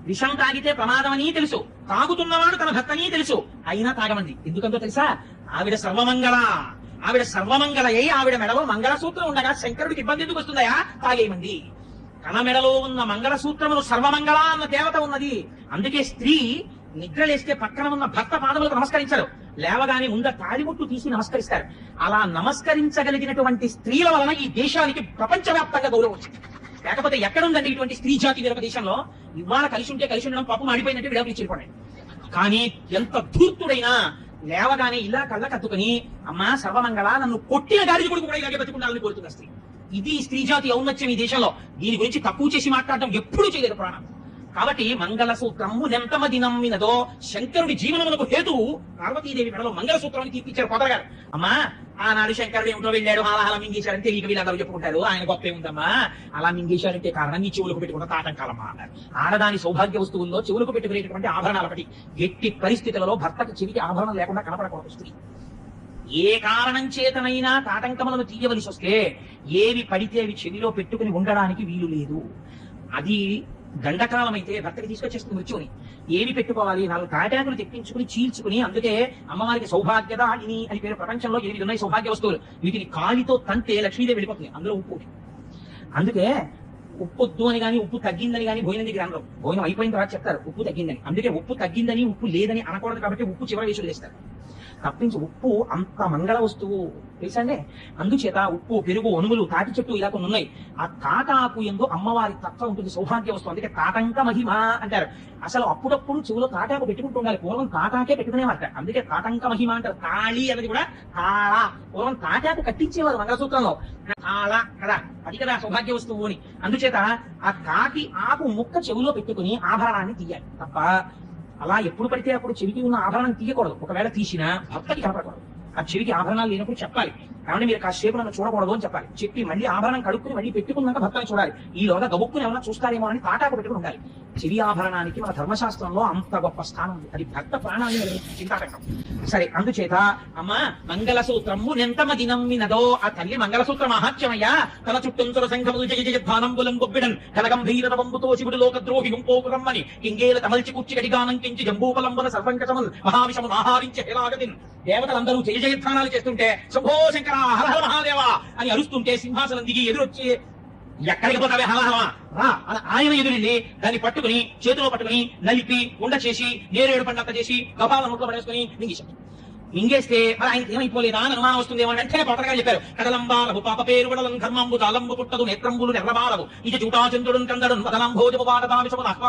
విషం తాగితే ప్రమాదం అని తెలుసు, తాగుతున్నవాడు తన భర్తని తెలుసు, అయినా తాగమంది. ఎందుకంతో తెలుసా? ఆవిడ సర్వమంగళ. ఆవిడ సర్వమంగళ అయి ఆవిడ మెడలో మంగళసూత్రం ఉండగా శంకరుడికి ఇబ్బంది ఎందుకు వస్తుందయా? తాగేయమంది. తన మెడలో ఉన్న మంగళసూత్రములు సర్వమంగళ అన్న దేవత ఉన్నది. అందుకే స్త్రీ నిద్రలేస్తే పక్కన ఉన్న భర్త పాదములకు నమస్కరించరు, లేవగానే ముంద తాడిముట్టు తీసి నమస్కరిస్తారు. అలా నమస్కరించగలిగినటువంటి స్త్రీల వలన ఈ దేశానికి ప్రపంచవ్యాప్తంగా గౌరవం వచ్చింది. లేకపోతే ఎక్కడుందండి ఇటువంటి స్త్రీ జాతి వేరొక దేశంలో? ఇవాళ కలిసి ఉంటే కలిసి ఉండడం, పాపం ఆడిపోయినట్టు విడాకులు ఇచ్చిపోండి. కానీ ఎంత ధూర్తుడైనా లేవగానే ఇలా కళ్ళ కత్తుకుని అమ్మా సర్వమంగళ, నన్ను కొట్టిన గాడిద కొడుకు కూడా ఇలాగే బతుకుండాలని కోరుతున్న స్త్రీ. ఇది స్త్రీ జాతి ఔన్నత్యం ఈ దేశంలో. దీని గురించి తక్కువ చేసి మాట్లాడటం ఎప్పుడూ చేయలేదు పురాణం. కాబట్టి మంగళసూత్రము నెంతమది నమ్మినదో, శంకరుడి జీవనములకు హేతువు పార్వతీదేవి మెడలో మంగళసూత్రాన్ని తీర్పిచ్చారు కోదర్ గారు. అమ్మా ఆనాడు శంకరుడు ఏమిటో వెళ్ళాడు, హాలాహల మింగేశారంటే ఇక వీళ్ళందరూ చెప్పుకుంటారు ఆయన గొప్పే ఉందమ్మా. అలా మింగేశారంటే కారణం నీ చెవులకు పెట్టుకున్న తాటంకాలమ్మా అన్నారు. ఆడదాని సౌభాగ్య వస్తువుల్లో చెవులకు పెట్టుకునేటువంటి ఆభరణాలపటి ఎట్టి పరిస్థితులలో భర్తకు చెవికి ఆభరణం లేకుండా కనపడకూడదు స్త్రీ. ఏ కారణం చేతనైనా తాటంకములను తీయవలసి వస్తే ఏవి పడితే అవి చెవిలో పెట్టుకుని ఉండడానికి వీలు లేదు. అది దండకాలం అయితే భర్తకి తీసుకొచ్చేస్తుంది మృత్యుని. ఏమి పెట్టుకోవాలి? 4 తాటాకులు తెప్పించుకుని చీల్చుకుని, అందుకే అమ్మవారికి సౌభాగ్యద అని పేరు. ప్రపంచంలో 8 ఉన్నాయి సౌభాగ్య వస్తువులు. వీటిని కాలితో తంటే లక్ష్మీదేవి వెళ్ళిపోతుంది. అందులో ఉప్పు. అందుకే ఉప్పొద్దు అని కానీ ఉప్పు తగ్గిందని కానీ భోజనం దగ్గర అనరు. భోజనం అయిపోయిన తర్వాత చెప్తారు ఉప్పు తగ్గిందని. అందుకే ఉప్పు తగ్గిందని ఉప్పు లేదని అనకూడదు. కాబట్టి ఉప్పు చివరి వేసులు చేస్తారు తప్పించి. ఉప్పు అంత మంగళ వస్తువు తెలుసండి. అందుచేత ఉప్పు, పెరుగు, ఒనుగులు, తాటి చెట్టు ఇలా కొన్ని ఉన్నాయి. ఆ తాటాకు ఎందు అమ్మవారి తత్వం ఉంటుంది, సౌభాగ్య వస్తువు. అందుకే తాటంక మహిమ అంటారు. అసలు అప్పుడప్పుడు చెవులో తాటాకు పెట్టుకుంటూ ఉండాలి. పూర్వం తాటాకే పెట్టుకునేవారట, అందుకే తాటంక మహిమ అంటారు. తాళి అనేది కూడా తాళ. పూర్వం తాటాకు కట్టించేవారు మంగళసూత్రంలో. తాళ కదా, అది కదా సౌభాగ్య వస్తువు అని. అందుచేత ఆ తాటి ఆకు ముక్క చెవులో పెట్టుకుని ఆభరణాన్ని తీయాలి తప్ప అలా ఎప్పుడు పడితే అప్పుడు చెవికి ఉన్న ఆభరణం తీయకూడదు. ఒకవేళ తీసినా భర్తకి కనపడకూడదు. ఆ చెవికి ఆభరణాలు లేనప్పుడు చెప్పాలి, కాబట్టి మీరు కాసేపు నన్ను చూడకూడదు అని చెప్పాలి. చెప్పి మళ్ళీ ఆభరణం కడుక్కుని మళ్ళీ పెట్టుకున్నాక భర్తని చూడాలి. ఈలోగా గబుక్కుని ఏమన్నా చూస్తారేమో అని తాటాకు పెట్టుకుని ఉండాలి. చెవి ఆభరణానికి మన ధర్మశాస్త్రంలో అంత గొప్ప స్థానం ఉంది. అది భర్త ప్రాణాన్ని చింతాటంకం. సరే, అందుచేత అమ్మ మంగళసూత్రము నెంతమది నమ్మినదో, ఆ తల్లి మంగళసూత్ర మహాత్యమయ్యా. తన చుట్టంచుల సంఘములు జయజయధ్వానంబులం గొబ్బిడన్ కలగంభీర వంబుతో శివుడు లోకద్రోహి గుంపోకురమ్మని కింగేల తమల్చి కుచ్చి గడిగానంకించి జంబూపలంబుల సర్వంకటముల్ మహావిషమును ఆహారించే హేలాగతిన్. దేవతలందరూ జయ జయధ్వానాలు చేస్తుంటే శంభో శంకర హర హర మహాదేవ అని అరుస్తుంటే సింహాసనం దిగి ఎదురొచ్చి ఎక్కడికి పోతావే హలహలమా రా అని ఆయన ఎదురెళ్ళి దాన్ని పట్టుకుని చేతిలో పట్టుకుని నలిపి ఉండ చేసి నేరేడు పండంత చేసి గబాల నోట్లో పడేసుకుని మింగేశాడు. మింగేస్తే మరి ఆయనకి ఏమైపోలేదా అని అనుమానం వస్తుందేమో వెంటనే పొట్టగా చెప్పారు. కడలంబాలవు పాప పేరు వడలం ధర్మంబు తాళంబు పుట్టదు నేత్రంబులు నెర్రబాలవు ఇక చూటాచంద్రుడు కందడు వదలంభోజపు పాట